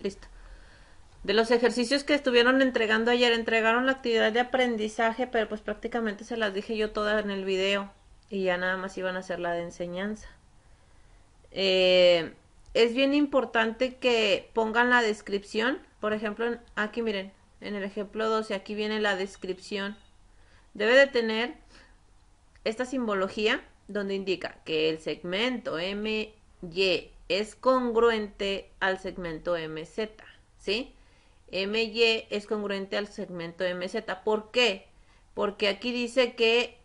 Listo. De los ejercicios que estuvieron entregando ayer, entregaron la actividad de aprendizaje, pero pues prácticamente se las dije yo todas en el video y ya nada más iban a hacer la de enseñanza. Eh, es bien importante que pongan la descripción. Por ejemplo, aquí miren, en el ejemplo 12, aquí viene la descripción. Debe de tener esta simbología donde indica que el segmento MY es congruente al segmento MZ, ¿sí? MY es congruente al segmento MZ. ¿Por qué? Porque aquí dice que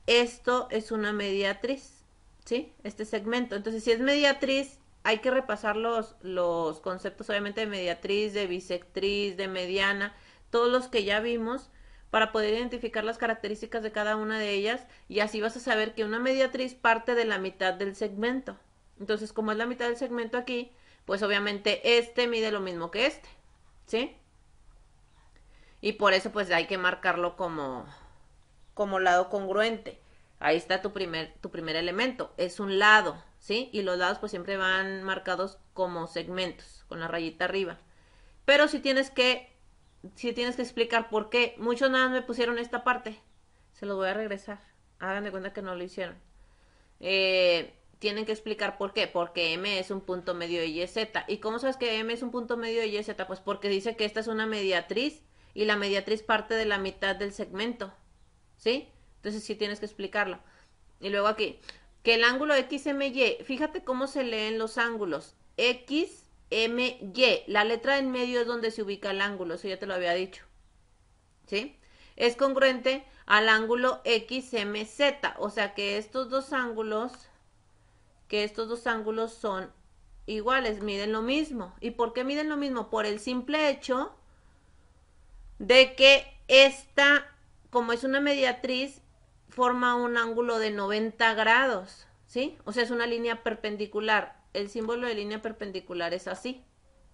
esto es una mediatriz, ¿sí? Este segmento. Entonces, si es mediatriz, hay que repasar los conceptos, obviamente, de mediatriz, de bisectriz, de mediana, todos los que ya vimos, para poder identificar las características de cada una de ellas, y así vas a saber que una mediatriz parte de la mitad del segmento. Entonces, como es la mitad del segmento aquí, pues obviamente este mide lo mismo que este, ¿sí? Y por eso pues hay que marcarlo como lado congruente. Ahí está tu primer elemento, es un lado, ¿sí? Y los lados pues siempre van marcados como segmentos, con la rayita arriba. Pero si tienes que explicar por qué. Muchos nada más me pusieron esta parte. Se los voy a regresar. Hagan de cuenta que no lo hicieron. Tienen que explicar por qué. Porque M es un punto medio de Y Z. ¿Y cómo sabes que M es un punto medio de Y Z? Pues porque dice que esta es una mediatriz y la mediatriz parte de la mitad del segmento. ¿Sí? Entonces sí tienes que explicarlo. Y luego aquí, que el ángulo XMY, fíjate cómo se leen los ángulos. XMY, la letra en medio es donde se ubica el ángulo, eso ya te lo había dicho. ¿Sí? Es congruente al ángulo XMZ, o sea que estos dos ángulos son iguales, miden lo mismo. ¿Y por qué miden lo mismo? Por el simple hecho de que esta, como es una mediatriz, forma un ángulo de 90 grados, ¿sí? O sea, es una línea perpendicular. El símbolo de línea perpendicular es así.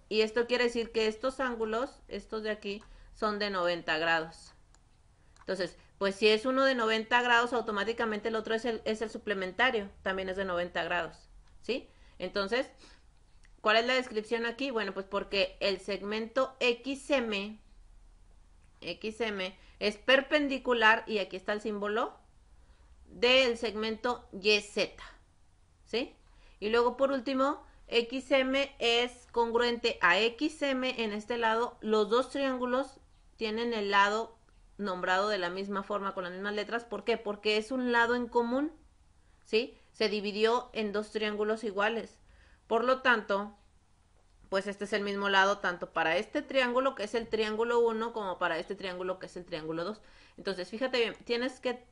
Y esto quiere decir que estos ángulos, estos de aquí, son de 90 grados. Entonces, pues si es uno de 90 grados, automáticamente el otro es el suplementario, también es de 90 grados, ¿sí? Entonces, ¿cuál es la descripción aquí? Bueno, pues porque el segmento XM es perpendicular, y aquí está el símbolo, del segmento YZ, ¿sí? Y luego por último, XM es congruente a XM en este lado. Los dos triángulos tienen el lado nombrado de la misma forma, con las mismas letras. ¿Por qué? Porque es un lado en común, ¿sí? Se dividió en dos triángulos iguales. Por lo tanto, pues este es el mismo lado tanto para este triángulo, que es el triángulo 1, como para este triángulo, que es el triángulo 2. Entonces, fíjate bien, tienes que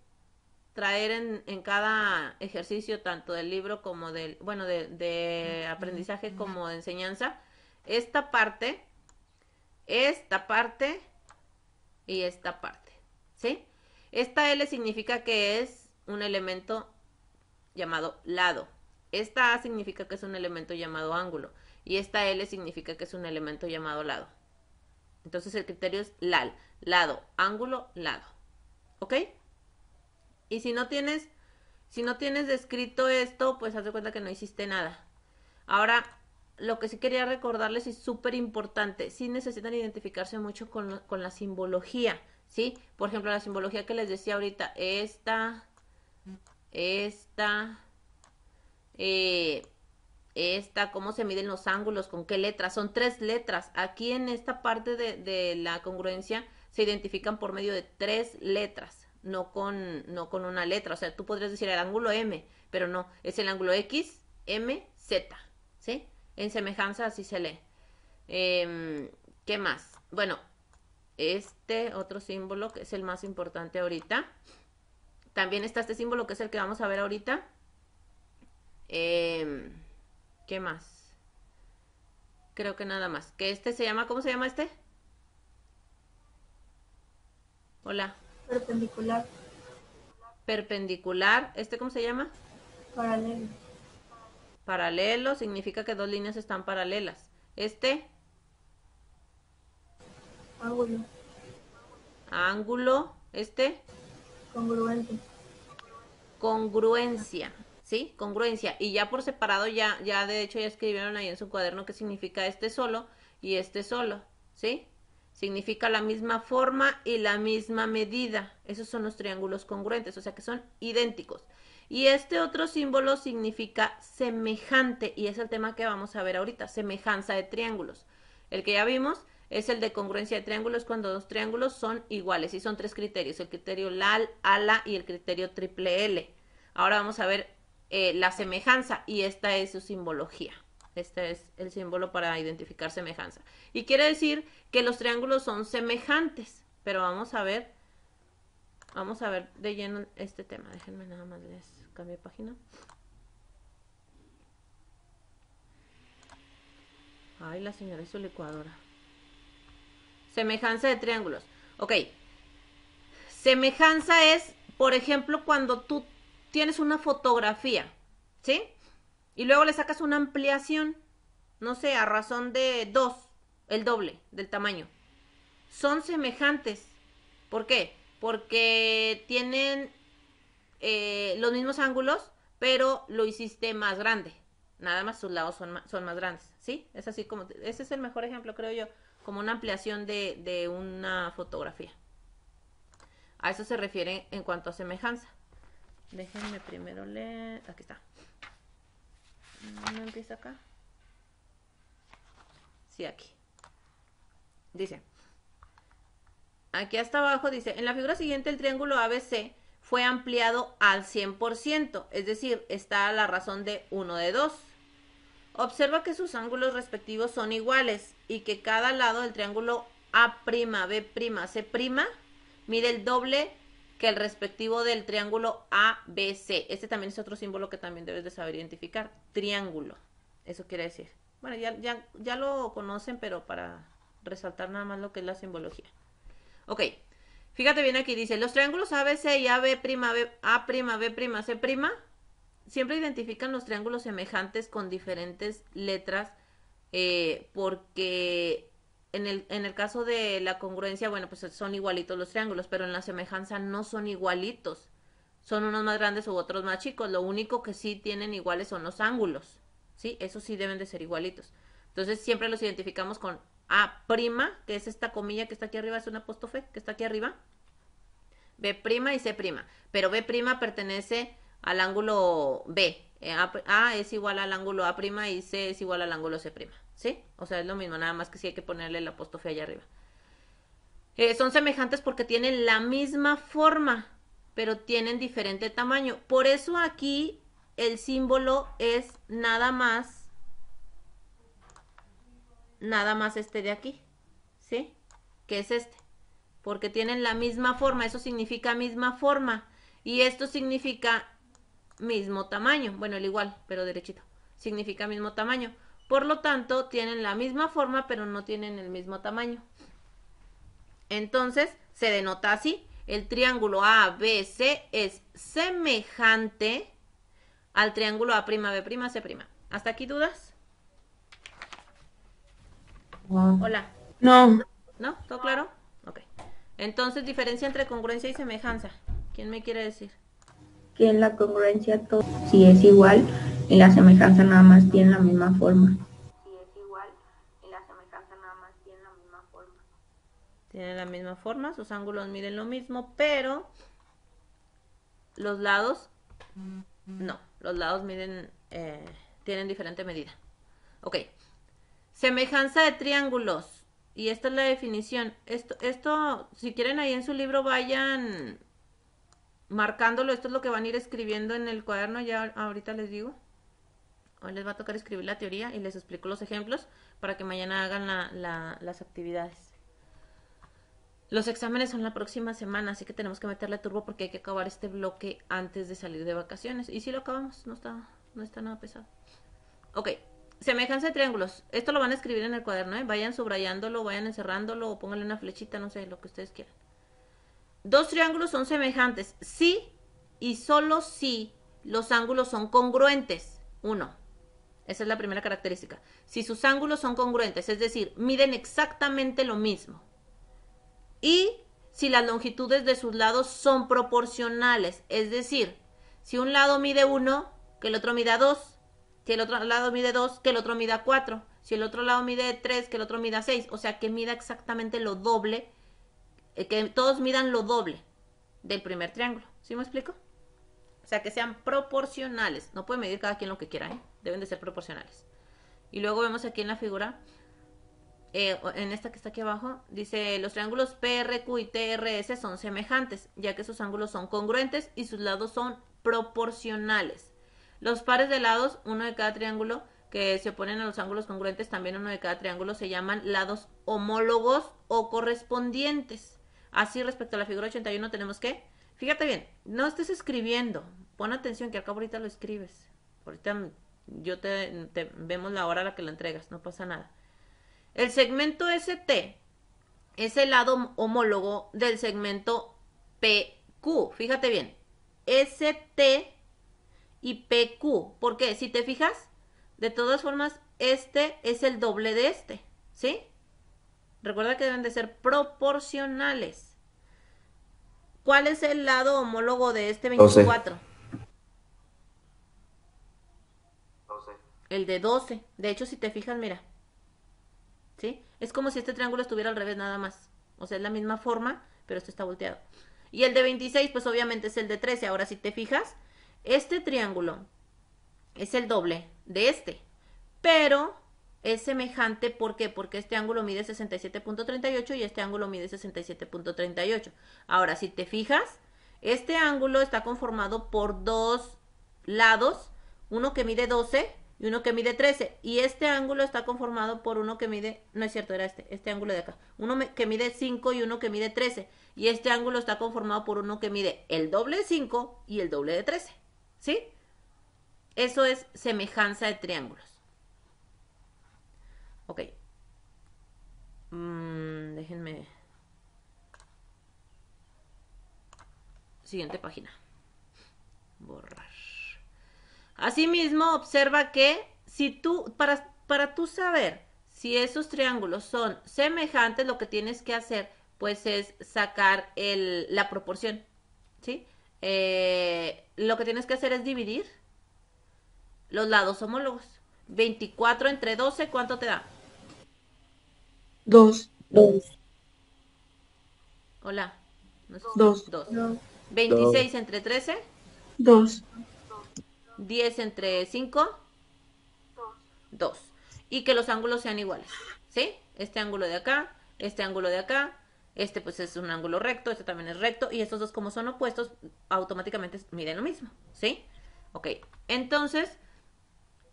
traer en cada ejercicio, tanto del libro como bueno, de aprendizaje como de enseñanza, esta parte, esta parte y esta parte, ¿sí? Esta L significa que es un elemento llamado lado. Esta A significa que es un elemento llamado ángulo. Y esta L significa que es un elemento llamado lado. Entonces el criterio es LAL, lado, ángulo, lado. ¿Ok? Y si no tienes descrito esto, pues haz de cuenta que no hiciste nada. Ahora, lo que sí quería recordarles es súper importante. Sí necesitan identificarse mucho con la simbología, ¿sí? Por ejemplo, la simbología que les decía ahorita, esta, eh, cómo se miden los ángulos, con qué letras. Son 3 letras. Aquí en esta parte de la congruencia se identifican por medio de 3 letras, no con una letra. O sea, tú podrías decir el ángulo M, pero no, es el ángulo X, M, Z, ¿sí? En semejanza así se lee. ¿Qué más? Bueno, este otro símbolo que es el más importante ahorita. También está este símbolo que es el que vamos a ver ahorita. Eh, ¿Qué más? Creo que nada más. Que este se llama, ¿cómo se llama este? Hola. Perpendicular, Perpendicular. ¿Este cómo se llama? paralelo, Paralelo. Significa que dos líneas están paralelas. Este, ángulo, ángulo. Este, congruente, congruencia. ¿sí? Congruencia. Y ya por separado, ya de hecho ya escribieron ahí en su cuaderno qué significa este solo y este solo, ¿sí? Significa la misma forma y la misma medida. Esos son los triángulos congruentes, o sea que son idénticos. Y este otro símbolo significa semejante, y es el tema que vamos a ver ahorita, semejanza de triángulos. El que ya vimos es el de congruencia de triángulos, cuando dos triángulos son iguales, y son tres criterios, el criterio LAL, ALA y el criterio triple L. Ahora vamos a ver la semejanza, y esta es su simbología. Este es el símbolo para identificar semejanza. Y quiere decir que los triángulos son semejantes, pero vamos a ver de lleno este tema. Déjenme nada más les cambio de página. Ay, la señora es su licuadora. Semejanza de triángulos. Ok. Semejanza es, por ejemplo, cuando tú tienes una fotografía, ¿sí? Y luego le sacas una ampliación, no sé, a razón de 2, el doble del tamaño. Son semejantes. ¿Por qué? Porque tienen los mismos ángulos, pero lo hiciste más grande. Nada más sus lados son más grandes, ¿sí? Es así como, ese es el mejor ejemplo, creo yo, como una ampliación de una fotografía. A eso se refiere en cuanto a semejanza. Déjenme primero leer, aquí está. ¿No empieza acá? Sí, aquí. Dice, aquí hasta abajo dice, en la figura siguiente el triángulo ABC fue ampliado al 100%, es decir, está a la razón de 1 de 2. Observa que sus ángulos respectivos son iguales y que cada lado del triángulo A'B', C' mide el doble que el respectivo del triángulo ABC. Este también es otro símbolo que también debes de saber identificar. Triángulo. Eso quiere decir. Bueno, ya lo conocen, pero para resaltar nada más lo que es la simbología. Ok. Fíjate bien aquí, dice, los triángulos ABC y A'B', A'B', C' siempre identifican los triángulos semejantes con diferentes letras, porque en el caso de la congruencia, bueno, pues son igualitos los triángulos, pero en la semejanza no son igualitos. Son unos más grandes u otros más chicos. Lo único que sí tienen iguales son los ángulos, ¿sí? Esos sí deben de ser igualitos. Entonces siempre los identificamos con A', que es esta comilla que está aquí arriba, es un apóstrofe que está aquí arriba. B' y C'. Pero B' pertenece al ángulo B. A es igual al ángulo A' y C es igual al ángulo C'. ¿Sí? O sea, es lo mismo, nada más que sí hay que ponerle el apóstrofe allá arriba. Son semejantes porque tienen la misma forma, pero tienen diferente tamaño. Por eso aquí el símbolo es nada más este de aquí, ¿sí? Que es este, porque tienen la misma forma, eso significa misma forma, y esto significa mismo tamaño, bueno, el igual, pero derechito, significa mismo tamaño. Por lo tanto, tienen la misma forma, pero no tienen el mismo tamaño. Entonces, se denota así. El triángulo ABC es semejante al triángulo A'B', C'. ¿Hasta aquí dudas? Hola. No, ¿No? ¿Todo claro? Ok. Entonces, diferencia entre congruencia y semejanza. ¿Quién me quiere decir? que en la congruencia todo si es igual, en la semejanza nada más tiene la misma forma. Si es igual, en la semejanza nada más tiene la misma forma. Tienen la misma forma, sus ángulos miden lo mismo, pero los lados no. Los lados tienen diferente medida. Ok. Semejanza de triángulos. Y esta es la definición. Esto, si quieren ahí en su libro vayan marcándolo. Esto es lo que van a ir escribiendo en el cuaderno. Ya ahorita les digo. Hoy les va a tocar escribir la teoría y les explico los ejemplos para que mañana hagan las actividades. Los exámenes son la próxima semana, así que tenemos que meterle turbo porque hay que acabar este bloque antes de salir de vacaciones. Y si lo acabamos, no está nada pesado. Ok. Semejanza de triángulos. Esto lo van a escribir en el cuaderno, ¿eh? Vayan subrayándolo, vayan encerrándolo o pónganle una flechita, no sé, lo que ustedes quieran. Dos triángulos son semejantes si y solo si los ángulos son congruentes. 1. Esa es la primera característica. Si sus ángulos son congruentes, es decir, miden exactamente lo mismo. Y si las longitudes de sus lados son proporcionales, es decir, si un lado mide 1, que el otro mida 2. Si el otro lado mide 2, que el otro mida 4. Si el otro lado mide 3, que el otro mida 6. O sea, que mida exactamente lo doble, que todos midan lo doble del primer triángulo. ¿Sí me explico? O sea, que sean proporcionales. No puede medir cada quien lo que quiera, ¿eh? Deben de ser proporcionales. Y luego vemos aquí en la figura, en esta que está aquí abajo, dice, los triángulos PRQ y TRS son semejantes, ya que sus ángulos son congruentes y sus lados son proporcionales. Los pares de lados, uno de cada triángulo, que se oponen a los ángulos congruentes, también uno de cada triángulo, se llaman lados homólogos o correspondientes. Así, respecto a la figura 81, tenemos que, fíjate bien, no estés escribiendo, pon atención que acá ahorita lo escribes. Ahorita vemos la hora a la que lo entregas, no pasa nada. El segmento ST es el lado homólogo del segmento PQ. Fíjate bien, ST y PQ. ¿Por qué? Si te fijas, de todas formas, este es el doble de este, ¿sí? Recuerda que deben de ser proporcionales. ¿Cuál es el lado homólogo de este 24? 12. El de 12. De hecho, si te fijas, mira, ¿sí? Es como si este triángulo estuviera al revés nada más. O sea, es la misma forma, pero este está volteado. Y el de 26, pues obviamente es el de 13. Ahora, si te fijas, este triángulo es el doble de este. Pero es semejante, ¿por qué? Porque este ángulo mide 67.38 y este ángulo mide 67.38. Ahora, si te fijas, este ángulo está conformado por dos lados, uno que mide 12 y uno que mide 13. Y este ángulo está conformado por uno que mide, no es cierto, era este ángulo de acá. Uno que mide 5 y uno que mide 13. Y este ángulo está conformado por uno que mide el doble de 5 y el doble de 13. ¿Sí? Eso es semejanza de triángulos. Ok. Déjenme. Siguiente página. Borrar. Asimismo, observa que si tú, para tú saber si esos triángulos son semejantes, lo que tienes que hacer, pues, es sacar la proporción, ¿sí? Lo que tienes que hacer es dividir los lados homólogos. 24 entre 12, ¿cuánto te da? 2. Hola. No sé. 2. 2. 26 entre 13. 2. 10 entre 5. 2. Y que los ángulos sean iguales, ¿sí? Este ángulo de acá, este ángulo de acá, este pues es un ángulo recto, este también es recto, y estos dos como son opuestos, automáticamente miden lo mismo, ¿sí? Ok, entonces,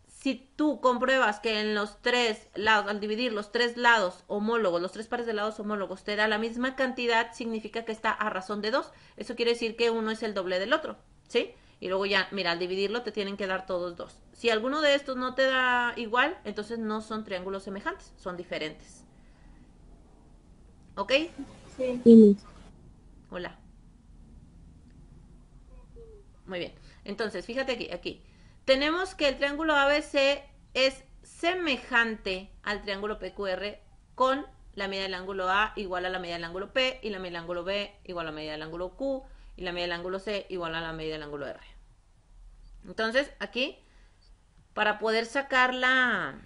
si tú compruebas que en los tres lados, al dividir los tres lados homólogos, los tres pares de lados homólogos, te da la misma cantidad, significa que está a razón de 2. Eso quiere decir que uno es el doble del otro, ¿sí? Y luego ya, mira, al dividirlo te tienen que dar todos 2. Si alguno de estos no te da igual, entonces no son triángulos semejantes, son diferentes. ¿Ok? Sí. Hola. Muy bien. Entonces, fíjate aquí. Tenemos que el triángulo ABC es semejante al triángulo PQR con la medida del ángulo A igual a la medida del ángulo P y la medida del ángulo B igual a la medida del ángulo Q y la medida del ángulo C igual a la medida del ángulo R. Entonces, aquí, para poder sacar la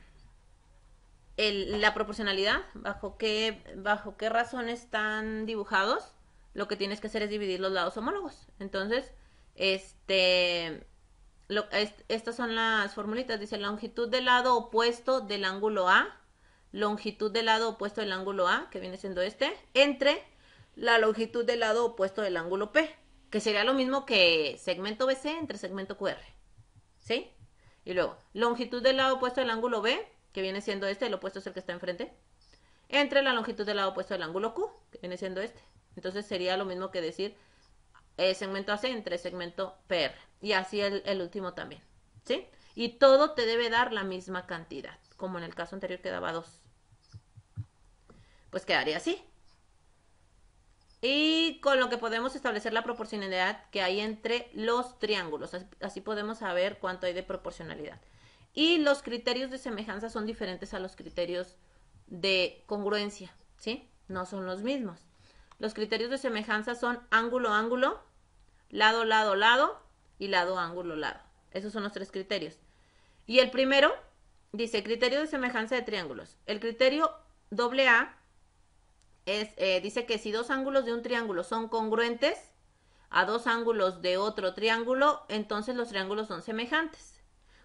proporcionalidad, bajo qué razones están dibujados, lo que tienes que hacer es dividir los lados homólogos. Entonces, estas son las formulitas. Dice longitud del lado opuesto del ángulo A, longitud del lado opuesto del ángulo A, que viene siendo entre la longitud del lado opuesto del ángulo P, que sería lo mismo que segmento BC entre segmento QR, ¿sí? Y luego, longitud del lado opuesto del ángulo B, que viene siendo el opuesto es el que está enfrente, entre la longitud del lado opuesto del ángulo Q, que viene siendo Entonces sería lo mismo que decir segmento AC entre segmento PR. Y así el último también, ¿sí? Y todo te debe dar la misma cantidad, como en el caso anterior que daba 2. Pues quedaría así. Y con lo que podemos establecer la proporcionalidad que hay entre los triángulos. Así podemos saber cuánto hay de proporcionalidad. Y los criterios de semejanza son diferentes a los criterios de congruencia, ¿sí? No son los mismos. Los criterios de semejanza son ángulo, ángulo, lado, lado, lado y lado, ángulo, lado. Esos son los tres criterios. Y el primero dice criterio de semejanza de triángulos. El criterio AA dice que si dos ángulos de un triángulo son congruentes a dos ángulos de otro triángulo, entonces los triángulos son semejantes.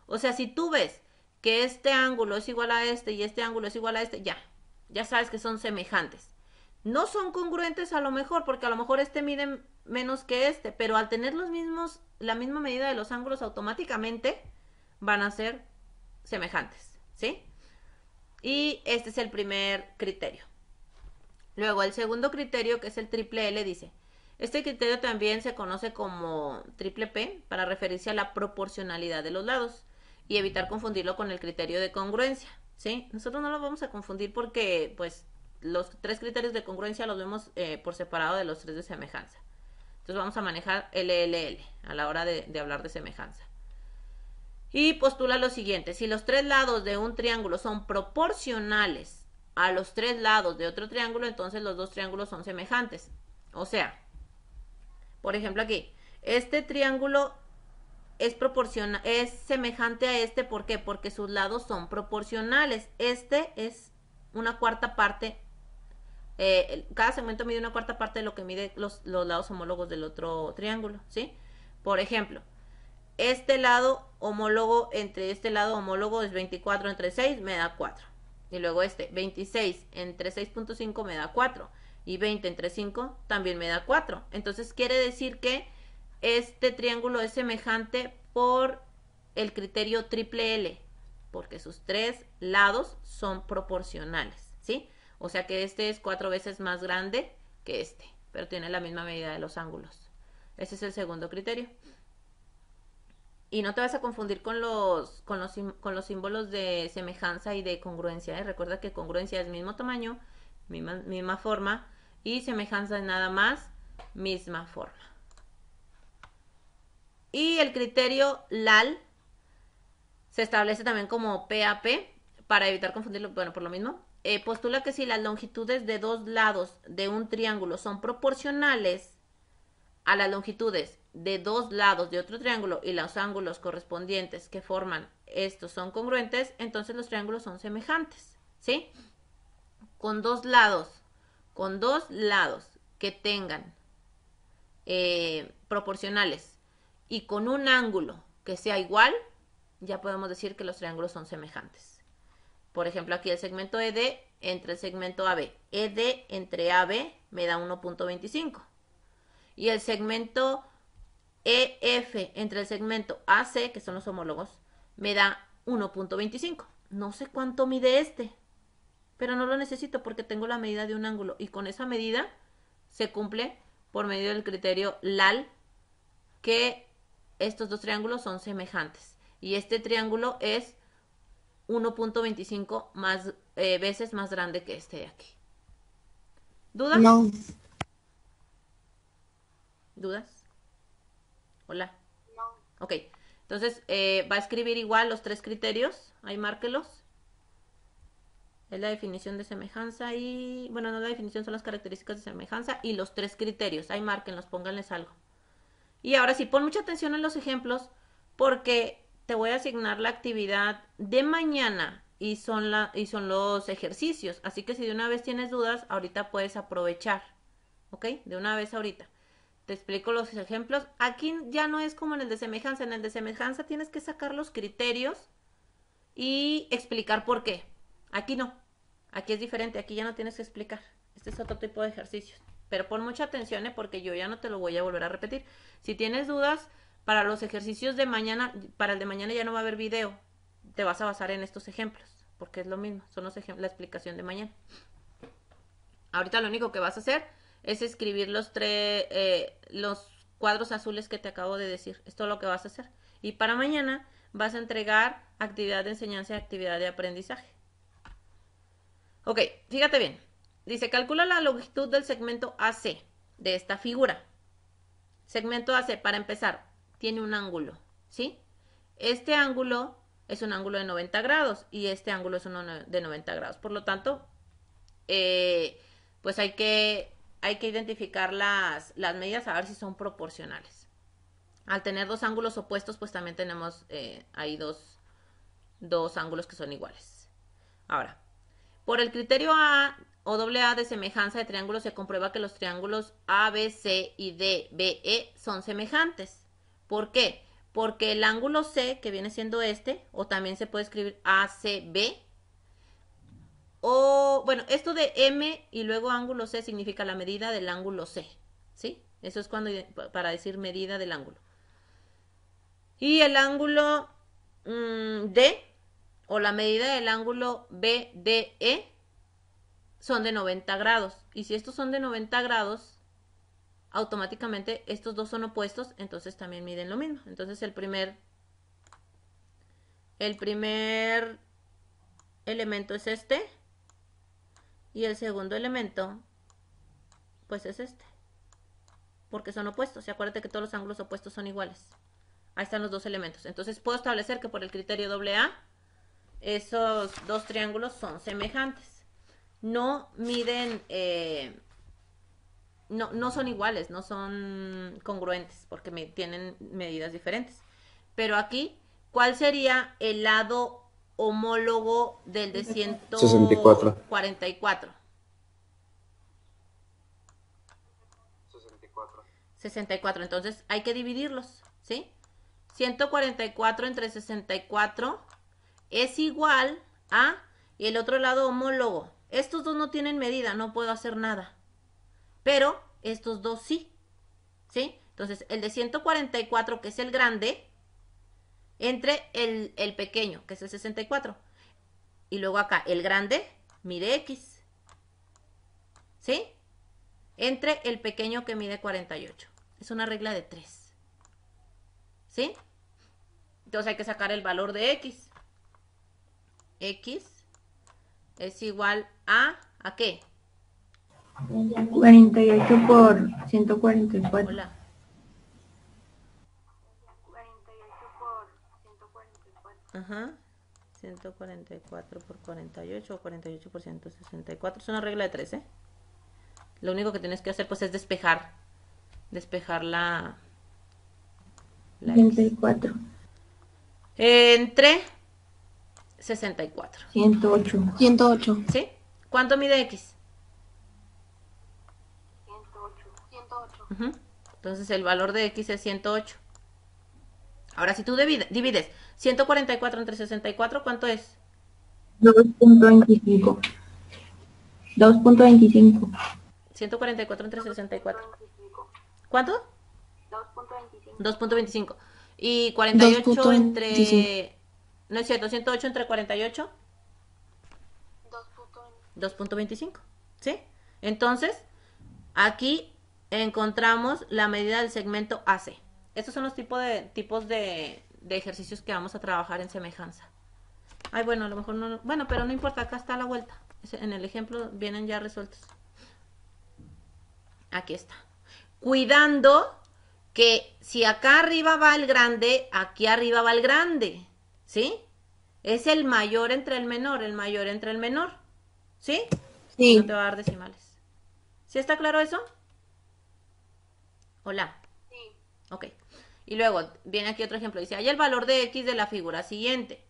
O sea, si tú ves que este ángulo es igual a este y este ángulo es igual a este, ya sabes que son semejantes. No son congruentes a lo mejor, porque a lo mejor este mide menos que este, pero al tener la misma medida de los ángulos, automáticamente van a ser semejantes, ¿sí? Y este es el primer criterio. Luego, el segundo criterio, que es el triple L, dice, este criterio también se conoce como triple P para referirse a la proporcionalidad de los lados y evitar confundirlo con el criterio de congruencia, ¿sí? Nosotros no lo vamos a confundir porque, pues, los tres criterios de congruencia los vemos por separado de los tres de semejanza. Entonces vamos a manejar LLL a la hora de hablar de semejanza. Y postula lo siguiente, si los tres lados de un triángulo son proporcionales a los tres lados de otro triángulo, entonces los dos triángulos son semejantes. O sea, por ejemplo aquí, este triángulo es semejante a este, ¿por qué? Porque sus lados son proporcionales. Este es una cuarta parte, cada segmento mide una cuarta parte de lo que mide los lados homólogos del otro triángulo, ¿sí? Por ejemplo, este lado homólogo entre este lado homólogo es 24 entre 6, me da 4. Y luego 26 entre 6.5 me da 4. Y 20 entre 5 también me da 4. Entonces quiere decir que este triángulo es semejante por el criterio triple L, porque sus tres lados son proporcionales, ¿sí? O sea que este es 4 veces más grande que este, pero tiene la misma medida de los ángulos. Ese es el segundo criterio. Y no te vas a confundir con los símbolos de semejanza y de congruencia, ¿eh? Recuerda que congruencia es mismo tamaño, misma forma, y semejanza es nada más misma forma. Y el criterio LAL se establece también como PAP para evitar confundirlo, bueno, por lo mismo. Postula que si las longitudes de dos lados de un triángulo son proporcionales a las longitudes de dos lados de otro triángulo y los ángulos correspondientes que forman estos son congruentes, entonces los triángulos son semejantes, ¿sí? Con dos lados que tengan proporcionales y con un ángulo que sea igual, ya podemos decir que los triángulos son semejantes. Por ejemplo, aquí el segmento ED entre el segmento AB. ED entre AB me da 1.25. Y el segmento EF entre el segmento AC, que son los homólogos, me da 1.25. No sé cuánto mide este, pero no lo necesito porque tengo la medida de un ángulo. Y con esa medida se cumple por medio del criterio LAL que estos dos triángulos son semejantes. Y este triángulo es 1.25 veces más grande que este de aquí. ¿Dudas? No. ¿Dudas? Hola. No. Ok, entonces va a escribir igual los tres criterios, ahí márquelos. Es la definición de semejanza y, bueno, no la definición, son las características de semejanza y los tres criterios, ahí márquenlos, pónganles algo. Y ahora sí, pon mucha atención en los ejemplos porque te voy a asignar la actividad de mañana y son los ejercicios, así que si de una vez tienes dudas, ahorita puedes aprovechar, ¿ok? De una vez ahorita. Te explico los ejemplos. Aquí ya no es como en el de semejanza. En el de semejanza tienes que sacar los criterios y explicar por qué. Aquí no. Aquí es diferente. Aquí ya no tienes que explicar. Este es otro tipo de ejercicios. Pero pon mucha atención, porque yo ya no te lo voy a volver a repetir. Si tienes dudas, para los ejercicios de mañana, para el de mañana ya no va a haber video. Te vas a basar en estos ejemplos, porque es lo mismo. Son los ejemplos, la explicación de mañana. Ahorita lo único que vas a hacer es escribir los cuadros azules que te acabo de decir. Esto es lo que vas a hacer. Y para mañana vas a entregar actividad de enseñanza y actividad de aprendizaje. Ok, fíjate bien. Dice, calcula la longitud del segmento AC de esta figura. Segmento AC, para empezar, tiene un ángulo, ¿sí? Este ángulo es un ángulo de 90 grados y este ángulo es uno de 90 grados. Por lo tanto, pues hay que identificar las medidas a ver si son proporcionales. Al tener dos ángulos opuestos, pues también tenemos ahí dos ángulos que son iguales. Ahora, por el criterio A o AA de semejanza de triángulos se comprueba que los triángulos ABC y DBE son semejantes. ¿Por qué? Porque el ángulo C, que viene siendo este, o también se puede escribir ACB, o, bueno, esto de M y luego ángulo C significa la medida del ángulo C, ¿sí? Eso es cuando, para decir medida del ángulo. Y el ángulo D, o la medida del ángulo BDE, son de 90 grados. Y si estos son de 90 grados, automáticamente estos dos son opuestos, entonces también miden lo mismo. Entonces el primer elemento es este, y el segundo elemento, pues es este, porque son opuestos. Y acuérdate que todos los ángulos opuestos son iguales. Ahí están los dos elementos. Entonces puedo establecer que por el criterio AA, esos dos triángulos son semejantes. No miden, no son iguales, no son congruentes, porque tienen medidas diferentes. Pero aquí, ¿cuál sería el lado homólogo del de 144? 64. Entonces hay que dividirlos, ¿sí? 144 entre 64 es igual a, y el otro lado homólogo. Estos dos no tienen medida, no puedo hacer nada. Pero estos dos sí, ¿sí? Entonces el de 144, que es el grande, entre el pequeño, que es el 64. Y luego acá, el grande mide X, ¿sí? Entre el pequeño que mide 48. Es una regla de 3. ¿Sí? Entonces hay que sacar el valor de X. X es igual ¿a qué? 48 por 144. Hola. 48 por 144. Ajá. 144 por 48 o 48 por 164. Es una regla de 3, ¿eh? Lo único que tienes que hacer pues es despejar la 34. Entre 64. 108. 108. ¿Sí? ¿Cuánto mide X? 108. Entonces el valor de X es 108. Ahora si tú divides 144 entre 64, ¿cuánto es? 2.25. 2.25. 144 entre 64. ¿Cuánto? 2.25. 2.25. Y 48 2.25. entre... No es cierto, 108 entre 48. 2.25. ¿Sí? Entonces, aquí encontramos la medida del segmento AC. Estos son los tipos de ejercicios que vamos a trabajar en semejanza. Ay, bueno, a lo mejor no... Bueno, pero no importa, acá está la vuelta. En el ejemplo vienen ya resueltos. Aquí está. Cuidando que si acá arriba va el grande, aquí arriba va el grande. ¿Sí? Es el mayor entre el menor, el mayor entre el menor. ¿Sí? Sí. No te va a dar decimales. ¿Sí está claro eso? Hola. Sí. Ok. Y luego viene aquí otro ejemplo. Dice, hay el valor de X de la figura siguiente.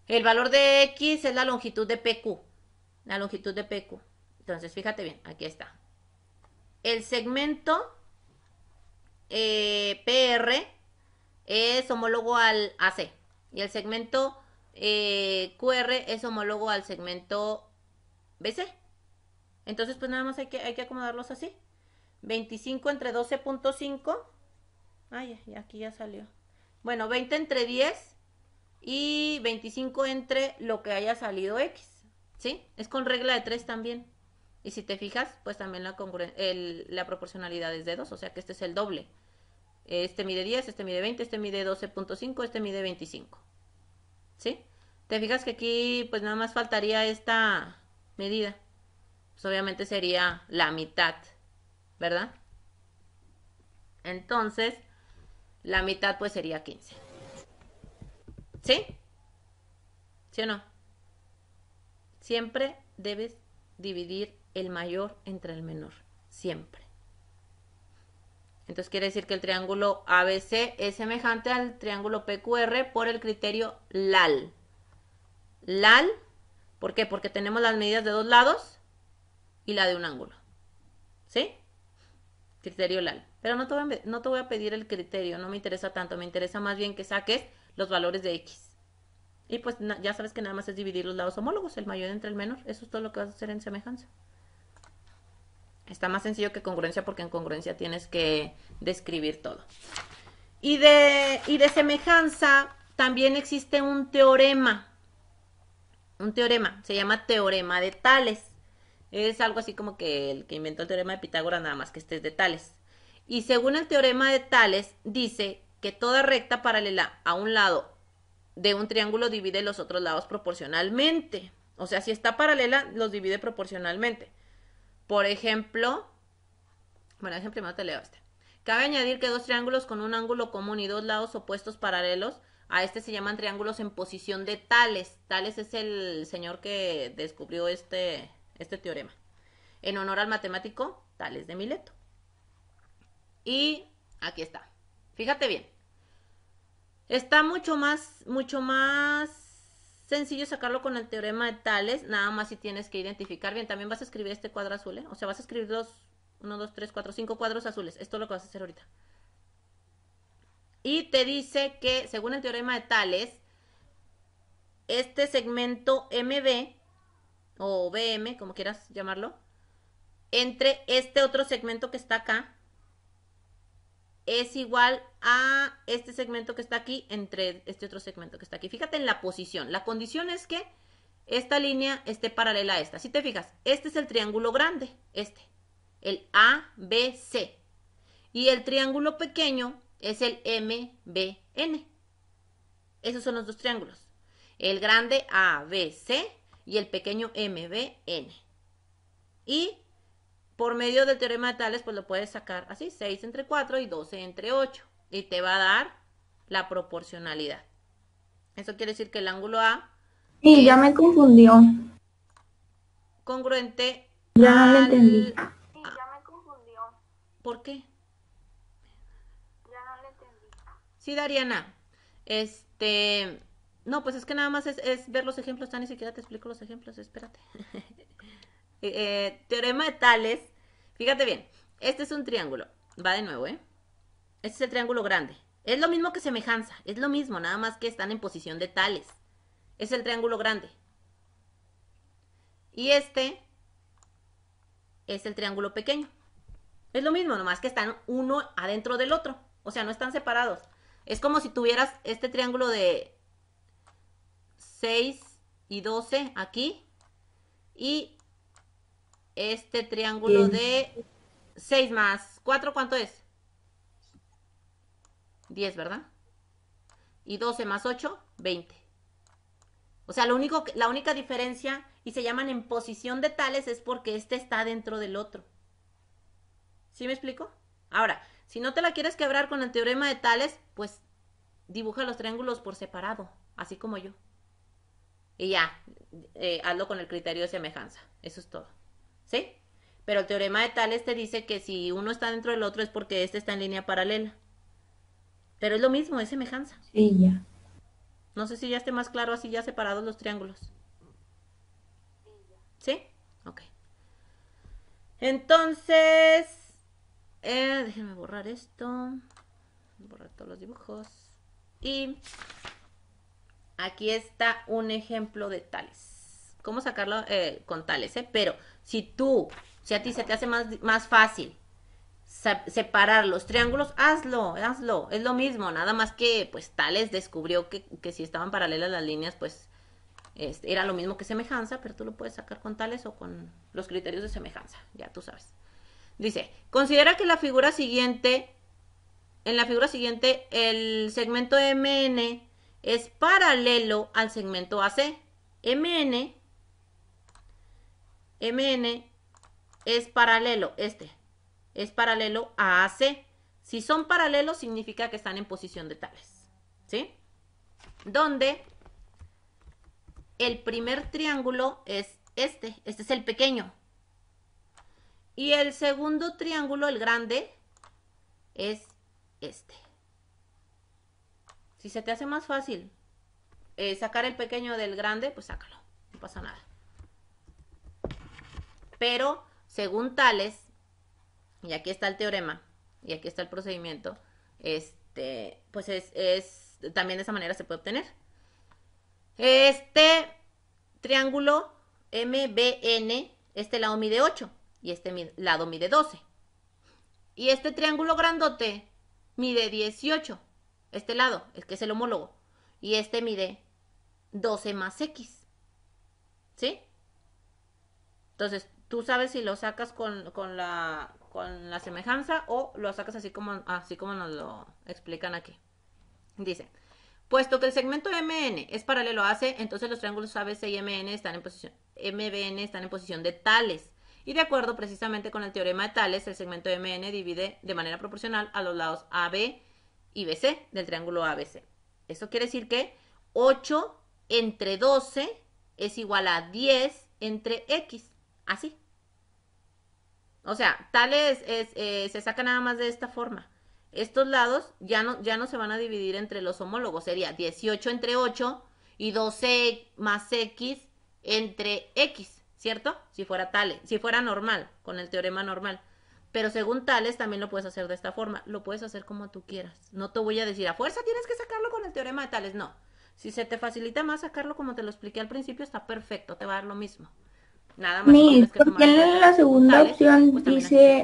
El valor de X es la longitud de PQ. La longitud de PQ. Entonces, fíjate bien, aquí está. El segmento PR es homólogo al AC. Y el segmento QR es homólogo al segmento BC. Entonces, pues nada más hay que acomodarlos así. 25 entre 12.5. Ay, aquí ya salió. Bueno, 20 entre 10 y 25 entre lo que haya salido X. ¿Sí? Es con regla de 3 también. Y si te fijas, pues también la proporcionalidad es de 2, o sea que este es el doble. Este mide 10, este mide 20, este mide 12.5, este mide 25. ¿Sí? Te fijas que aquí pues nada más faltaría esta medida. Pues obviamente sería la mitad, ¿verdad? Entonces, la mitad pues sería 15. ¿Sí? ¿Sí o no? Siempre debes dividir el mayor entre el menor. Siempre. Entonces quiere decir que el triángulo ABC es semejante al triángulo PQR por el criterio LAL. LAL, ¿por qué? Porque tenemos las medidas de dos lados y la de un ángulo. ¿Sí? Criterio LAL. Pero no te voy a pedir el criterio, no me interesa tanto, me interesa más bien que saques los valores de X. Y pues ya sabes que nada más es dividir los lados homólogos, el mayor entre el menor. Eso es todo lo que vas a hacer en semejanza. Está más sencillo que congruencia porque en congruencia tienes que describir todo. Y de semejanza también existe un teorema. Un teorema, se llama teorema de Tales. Es algo así como que el que inventó el teorema de Pitágoras, nada más que este es de Tales. Y según el teorema de Tales, dice que toda recta paralela a un lado de un triángulo divide los otros lados proporcionalmente. O sea, si está paralela, los divide proporcionalmente. Por ejemplo, bueno, primero te leo este. Cabe añadir que dos triángulos con un ángulo común y dos lados opuestos paralelos, a este se llaman triángulos en posición de Tales. Tales es el señor que descubrió este teorema, en honor al matemático Tales de Mileto. Y aquí está. Fíjate bien. Está mucho más sencillo sacarlo con el teorema de Tales, nada más si tienes que identificar bien. También vas a escribir este cuadro azul, ¿eh? O sea, vas a escribir 1, 2, 3, 4, 5 cuadros azules. Esto es lo que vas a hacer ahorita. Y te dice que, según el teorema de Tales, este segmento MB, o BM, como quieras llamarlo, entre este otro segmento que está acá, es igual a este segmento que está aquí entre este otro segmento que está aquí. Fíjate en la posición. La condición es que esta línea esté paralela a esta. Si te fijas, este es el triángulo grande, el ABC. Y el triángulo pequeño es el MBN. Esos son los dos triángulos. El grande ABC y el pequeño MBN. Y por medio del teorema de Tales, pues lo puedes sacar así, 6 entre 4 y 12 entre 8. Y te va a dar la proporcionalidad. Eso quiere decir que el ángulo A Sí, ya me confundió. congruente Ya no le entendí. Sí, ya me confundió. ¿Por qué? Ya no le entendí. Sí, Dariana. No, pues es que nada más es ver los ejemplos, ya ni siquiera te explico los ejemplos, espérate. Teorema de Tales, fíjate bien, este es un triángulo, va de nuevo, Este es el triángulo grande, es lo mismo que semejanza, es lo mismo, nada más que están en posición de Tales, es el triángulo grande. Y este es el triángulo pequeño, es lo mismo, nomás que están uno adentro del otro, o sea, no están separados. Es como si tuvieras este triángulo de 6 y 12 aquí, y este triángulo de 6 más 4, ¿cuánto es? 10, ¿verdad? Y 12 más 8, 20. O sea, la única diferencia, y se llaman en posición de Tales, es porque este está dentro del otro. ¿Sí me explico? Ahora, si no te la quieres quebrar con el teorema de Tales, pues dibuja los triángulos por separado, así como yo. Y ya, hazlo con el criterio de semejanza. Eso es todo. ¿Sí? Pero el teorema de Tales te dice que si uno está dentro del otro es porque este está en línea paralela. Pero es lo mismo, es semejanza. Sí, ya. No sé si ya esté más claro así ya separados los triángulos. ¿Sí? Ok. Entonces, déjenme borrar esto. Borrar todos los dibujos. Y aquí está un ejemplo de Tales. ¿Cómo sacarlo con Tales? Pero si a ti se te hace más fácil separar los triángulos, hazlo. Es lo mismo, nada más que pues Tales descubrió que si estaban paralelas las líneas, pues era lo mismo que semejanza, pero tú lo puedes sacar con Tales o con los criterios de semejanza, ya tú sabes. Dice, considera que en la figura siguiente, el segmento MN es paralelo al segmento AC. MN es paralelo, es paralelo a AC. Si son paralelos, significa que están en posición de Tales. ¿Sí? Donde el primer triángulo es este es el pequeño. Y el segundo triángulo, el grande, es este. Si se te hace más fácil sacar el pequeño del grande, pues sácalo, no pasa nada. Pero, según Tales, y aquí está el teorema, y aquí está el procedimiento, pues también de esa manera se puede obtener. Este triángulo MBN, este lado mide 8 y este lado mide 12. Y este triángulo grandote mide 18, este lado, que es el homólogo, y este mide 12 más X. ¿Sí? Entonces, tú sabes si lo sacas con la semejanza o lo sacas así como nos lo explican aquí. Dice, puesto que el segmento MN es paralelo a AC, entonces los triángulos ABC y MBN están en posición de tales. Y de acuerdo precisamente con el teorema de Tales, el segmento MN divide de manera proporcional a los lados AB y BC del triángulo ABC. Eso quiere decir que 8 entre 12 es igual a 10 entre X. Así. O sea, Tales se saca nada más de esta forma. Estos lados ya no se van a dividir entre los homólogos. Sería 18 entre 8 y 12 más X entre X. ¿Cierto? Si fuera Tales, si fuera normal, con el teorema normal. Pero según Tales también lo puedes hacer de esta forma. Lo puedes hacer como tú quieras. No te voy a decir, a fuerza tienes que sacarlo con el teorema de Tales. No. Si se te facilita más sacarlo como te lo expliqué al principio, está perfecto. Te va a dar lo mismo. Nada más Miss, que porque en la segunda Tales, opción pues dice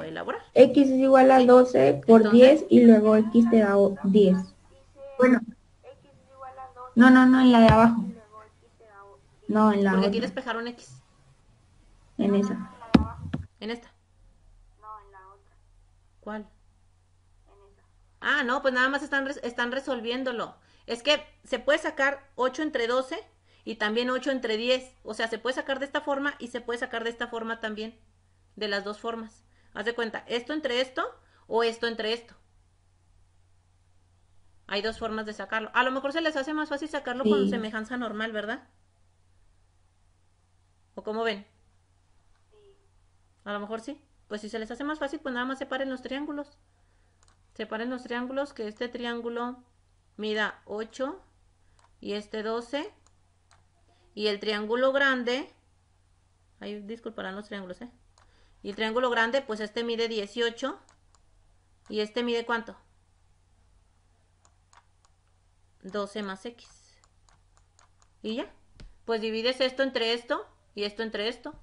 X es igual a 12 por Entonces, 10 y luego X te da 10. Bueno, no, en la de abajo. No, en la porque otra. aquí despejaron X. En esa. En esta. ¿Cuál? Ah, no, pues nada más están resolviéndolo. Es que se puede sacar 8 entre 12 y también 8 entre 10. O sea, se puede sacar de esta forma y se puede sacar de esta forma también. De las dos formas. Haz de cuenta, esto entre esto o esto entre esto. Hay dos formas de sacarlo. A lo mejor se les hace más fácil sacarlo con semejanza normal, ¿verdad? ¿O cómo ven? A lo mejor sí. Pues si se les hace más fácil, pues nada más separen los triángulos. Separen los triángulos, que este triángulo mida 8 y este 12. Y el triángulo grande, ahí disculparán los triángulos, Y el triángulo grande, pues este mide 18 y este mide ¿cuánto? 12 más X. Y ya. Pues divides esto entre esto y esto entre esto.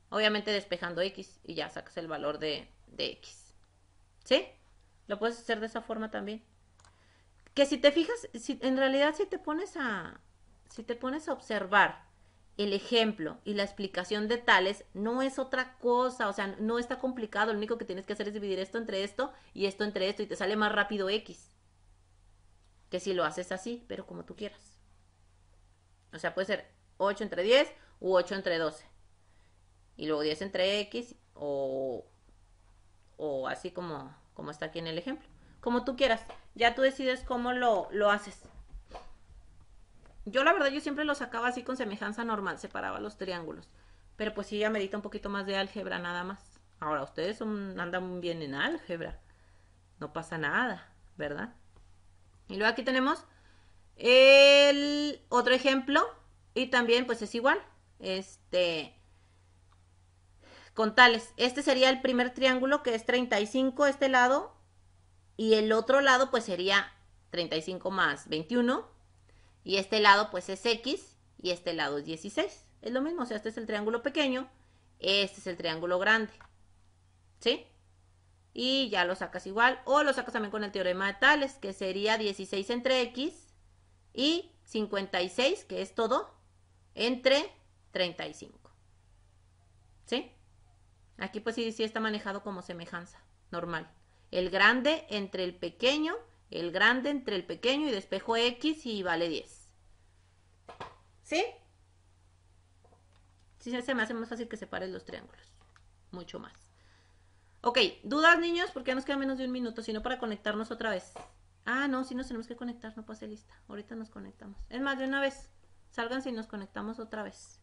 Obviamente despejando X y ya sacas el valor de X. ¿Sí? Lo puedes hacer de esa forma también. Que si te fijas, en realidad si te pones a observar el ejemplo y la explicación de Tales, no es otra cosa, o sea, no está complicado, lo único que tienes que hacer es dividir esto entre esto y esto entre esto y te sale más rápido X. Que si lo haces así, pero como tú quieras. O sea, puede ser 8 entre 10 u 8 entre 12. Y luego 10 entre X o así como está aquí en el ejemplo. Como tú quieras. Ya tú decides cómo lo haces. Yo la verdad yo siempre lo sacaba así con semejanza normal. Separaba los triángulos. Pero pues sí ya medita un poquito más de álgebra nada más. Ahora ustedes andan bien en álgebra. No pasa nada, ¿verdad? Y luego aquí tenemos el otro ejemplo. Y también pues es igual. Con Tales. Este sería el primer triángulo que es 35 este lado. Y el otro lado pues sería 35 más 21. Y este lado pues es X. Y este lado es 16. Es lo mismo, o sea, este es el triángulo pequeño. Este es el triángulo grande. ¿Sí? Y ya lo sacas igual. O lo sacas también con el teorema de Tales, que sería 16 entre X. Y 56, que es todo, entre 35. ¿Sí? Aquí pues sí está manejado como semejanza, normal. El grande entre el pequeño, el grande entre el pequeño y despejo X y vale 10. ¿Sí? Sí, se me hace más fácil que separes los triángulos. Mucho más. Ok, ¿dudas, niños? Porque ya nos queda menos de un minuto, sino para conectarnos otra vez. Ah, no, sí nos tenemos que conectar, no pase lista. Ahorita nos conectamos. Es más, de una vez, sálganse y nos conectamos otra vez.